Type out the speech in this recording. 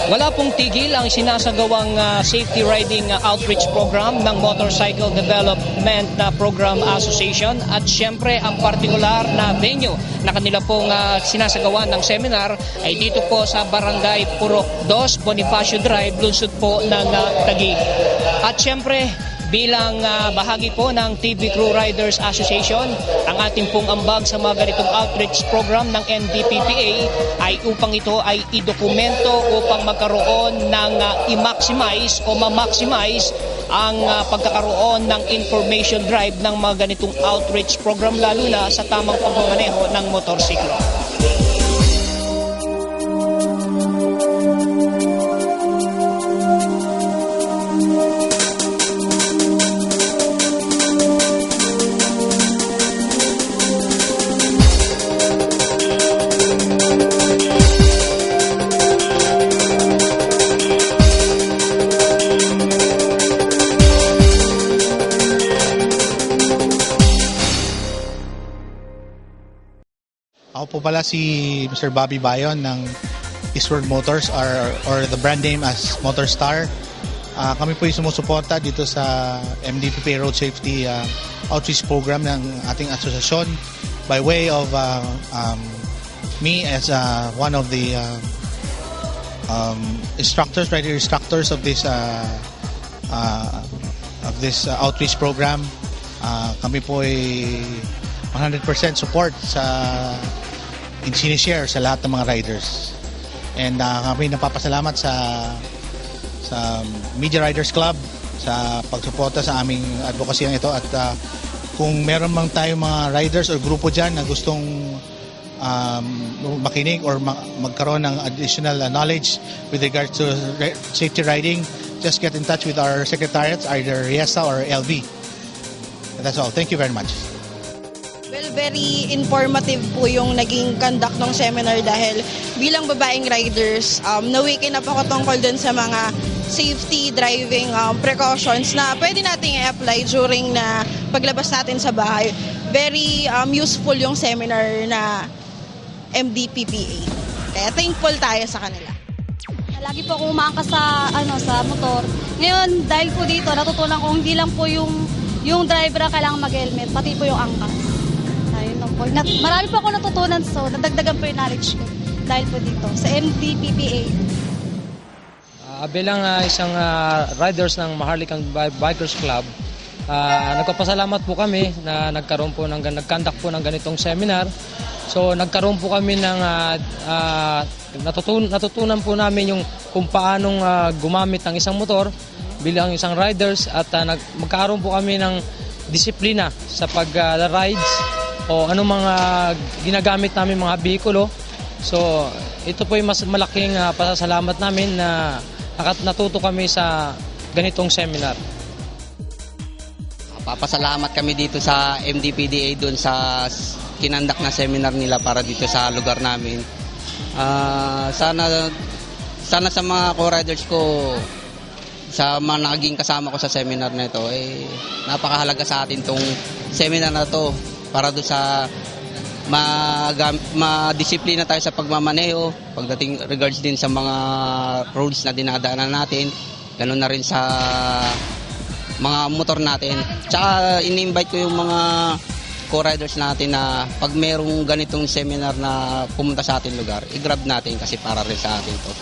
Wala pong tigil ang sinasagawang safety riding outreach program ng Motorcycle Development Program Association at syempre ang partikular na venue na kanila pong sinasagawa ng seminar ay dito po sa Barangay Purok 2, Bonifacio Drive, lungsod po ng Taguig. At syempre bilang bahagi po ng TV Crew Riders Association, ang ating pong ambag sa mga ganitong outreach program ng NDPPA ay upang ito ay idokumento upang magkaroon ng i-maximize o ma-maximize ang pagkakaroon ng information drive ng mga ganitong outreach program lalo na sa tamang pagmamaneho ng motorsiklo. Ako po pala si Mr. Bobby Bayon ng Eastward Motors or the brand name as Motorstar. Kami po yung sumusuporta dito sa MDPPA Road Safety Outreach Program ng ating asosasyon by way of me as one of the rider instructors of this outreach program. Kami po ay 100% support sa sinishare sa lahat ng mga riders. And kami napapasalamat sa Media Riders Club sa pagsuporta sa aming advocacy ito. At kung meron mang tayong mga riders o grupo dyan na gustong makinig or magkaroon ng additional knowledge with regards to safety riding, just get in touch with our secretariats, either RIESA or LV. That's all. Thank you very much. Well, very informative po yung naging conduct ng seminar dahil bilang babaeng riders, na-waken up ako tungkol dun sa mga safety driving precautions na pwede nating i-apply during na paglabas natin sa bahay. Very useful yung seminar na MDPPA. Kaya thankful tayo sa kanila. Lagi po akong umaangkas sa motor. Ngayon, dahil po dito, natutunan ko hindi lang po yung driver ang kailangan mag-helmet, pati po yung angkas. Ayun lang po. Marami po ako natutunan, so nadagdagan po yung knowledge ko dahil po dito sa MDPPA. Bilang isang riders ng Maharlikang Bikers Club, nagpapasalamat po kami na nagkaroon po nag-conduct po ng ganitong seminar. So nagkaroon po kami ng natutunan po namin yung kung paanong gumamit ng isang motor bilang isang riders at magkaroon po kami ng disiplina sa pag-rides o anong mga ginagamit namin mga bihikulo. So ito po yung mas malaking pasasalamat namin na natuto kami sa ganitong seminar. Papasalamat kami dito sa MDPDA doon sa kinandak na seminar nila para dito sa lugar namin. Sana sa mga co-riders ko, sa mga naging kasama ko sa seminar na ito, napakahalaga sa atin tong seminar na to para doon sa madisiplina tayo sa pagmamaneho, pagdating regards din sa mga roads na dinadaanan natin, ganoon na rin sa mga motor natin. Tsaka in-invite ko yung mga co-riders natin na pag merong ganitong seminar na pumunta sa ating lugar, i-grab natin kasi para rin sa atin to.